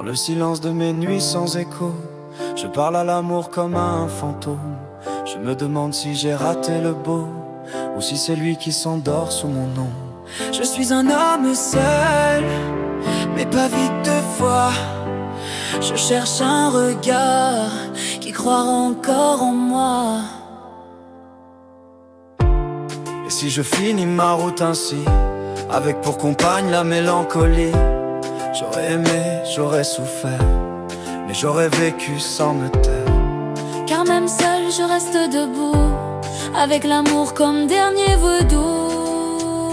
le silence de mes nuits sans écho, je parle à l'amour comme à un fantôme. Je me demande si j'ai raté le beau, ou si c'est lui qui s'endort sous mon nom. Je suis un homme seul, mais pas vite de foi. Je cherche un regard qui croira encore en moi. Et si je finis ma route ainsi, avec pour compagne la mélancolie, j'aurais aimé, j'aurais souffert, mais j'aurais vécu sans me taire. Car même seul je reste debout, avec l'amour comme dernier vaudou.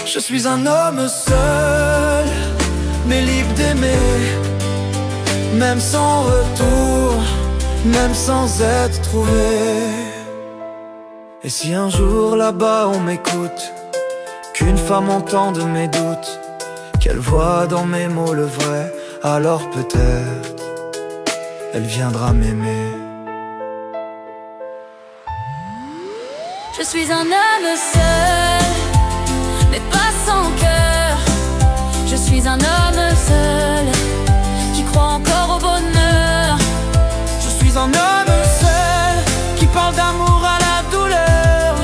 Je suis un homme seul, mais libre d'aimer, même sans retour, même sans être trouvé. Et si un jour là-bas on m'écoute, qu'une femme entende mes doutes, qu'elle voit dans mes mots le vrai, alors peut-être elle viendra m'aimer. Je suis un homme seul, mais pas sans cœur. Je suis un homme seul, qui croit encore au bonheur. Je suis un homme seul, qui parle d'amour à la douleur.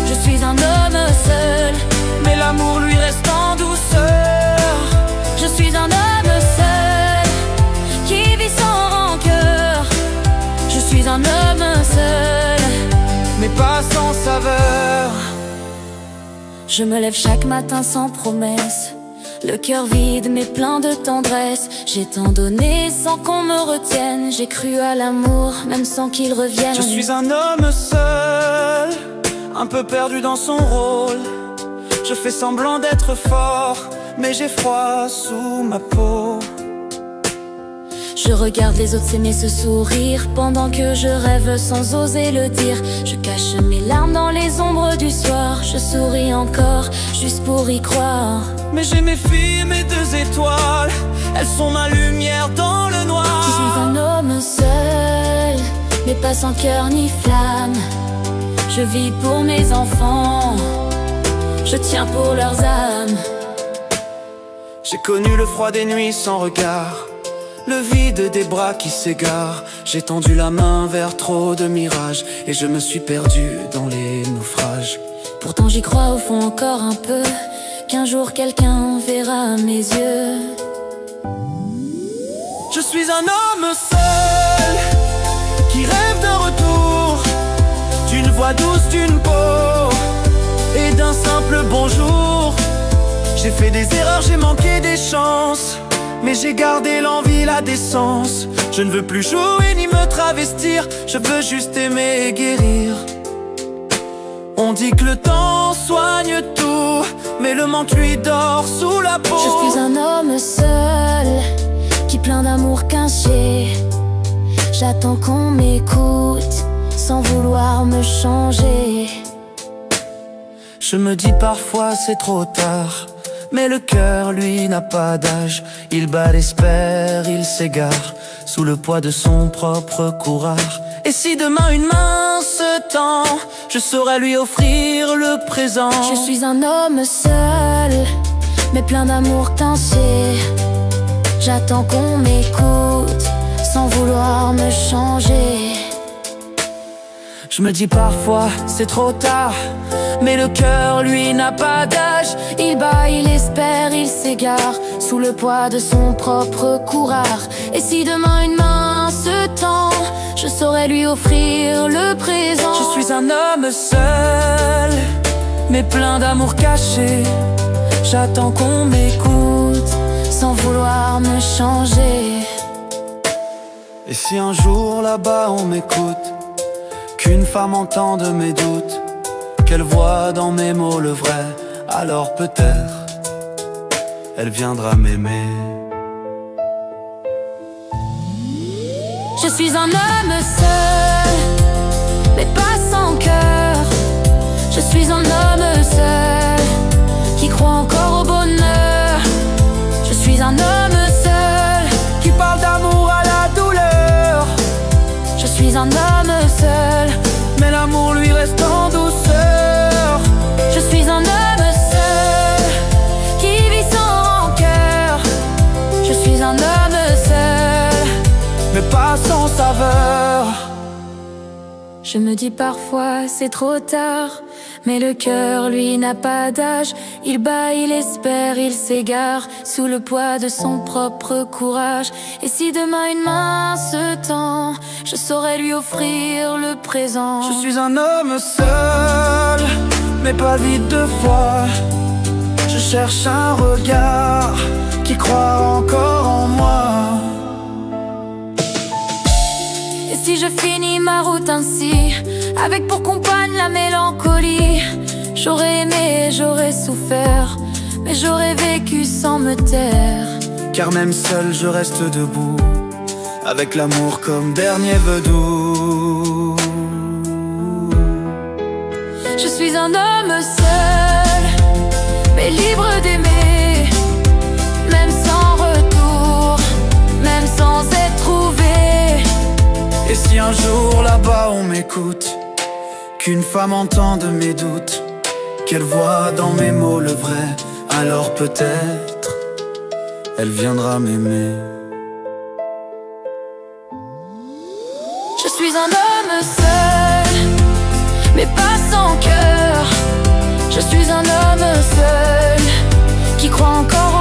Je suis un homme seul, mais l'amour lui reste en douceur. je suis un homme seul, qui vit sans rancœur. Je suis un homme seul, mais pas sans saveur. je me lève chaque matin sans promesse, le cœur vide mais plein de tendresse. J'ai tant donné sans qu'on me retienne, j'ai cru à l'amour même sans qu'il revienne. Je suis un homme seul, un peu perdu dans son rôle. Je fais semblant d'être fort, mais j'ai froid sous ma peau. Je regarde les autres s'aimer, se sourire, pendant que je rêve sans oser le dire. Je cache mes larmes dans les ombres du soir, je souris encore, juste pour y croire. Mais j'ai mes filles, mes deux étoiles, elles sont ma lumière dans le noir. Je suis un homme seul, mais pas sans cœur ni flamme. Je vis pour mes enfants, je tiens pour leurs âmes. J'ai connu le froid des nuits sans regard, le vide des bras qui s'égarent. J'ai tendu la main vers trop de mirages, et je me suis perdu dans les naufrages. Pourtant j'y crois au fond encore un peu, qu'un jour quelqu'un verra mes yeux. Je suis un homme seul, qui rêve d'un retour, d'une voix douce, d'une peau, et d'un simple bonjour. J'ai fait des erreurs, j'ai manqué des chances, mais j'ai gardé l'envie, la décence. Je ne veux plus jouer ni me travestir, je veux juste aimer et guérir. On dit que le temps soigne tout, mais le manque lui dort sous la peau. Je suis un homme seul, qui plein d'amour caché. J'attends qu'on m'écoute, sans vouloir me changer. Je me dis parfois c'est trop tard, mais le cœur lui n'a pas d'âge. Il bat l'espère, il s'égare, sous le poids de son propre courage. Et si demain une main se tend, je saurais lui offrir le présent. Je suis un homme seul, mais plein d'amour caché. J'attends qu'on m'écoute, sans vouloir me changer. Je me dis parfois c'est trop tard, mais le cœur lui n'a pas d'âge. Il bat, il espère, il s'égare, sous le poids de son propre courage. Et si demain une main se tend, je saurais lui offrir le présent. Je suis un homme seul, mais plein d'amour caché. J'attends qu'on m'écoute, sans vouloir me changer. Et si un jour là-bas on m'écoute, qu'une femme entende mes doutes, qu'elle voit dans mes mots le vrai, alors peut-être elle viendra m'aimer. Je suis un homme seul, mais pas sans cœur. Je suis un homme seul, qui croit encore au bonheur. Je suis un homme seul, qui parle d'amour à la douleur. je suis un homme seul, mais l'amour lui reste en douceur. je suis un homme seul, qui vit sans rancœur. suis un homme seul, mais pas sans saveur. Je me dis parfois c'est trop tard, mais le cœur lui n'a pas d'âge. Il bat, il espère, il s'égare sous le poids de son propre courage. Et si demain une main se tend, je saurais lui offrir le présent. Je suis un homme seul, mais pas vide de foi. Je cherche un regard qui croit encore en moi. Et si je finis ma route ainsi, avec pour compagne la mélancolie, j'aurais aimé, j'aurais souffert, mais j'aurais vécu sans me taire. Car même seul je reste debout, avec l'amour comme dernier vedou. Je suis un homme seul, mais libre d'aimer, même sans retour, même sans être trouvé. Et si un jour là-bas on m'écoute, qu'une femme entende mes doutes, qu'elle voit dans mes mots le vrai, alors peut-être elle viendra m'aimer. Je suis un homme seul, mais pas sans cœur. Je suis un homme seul, qui croit encore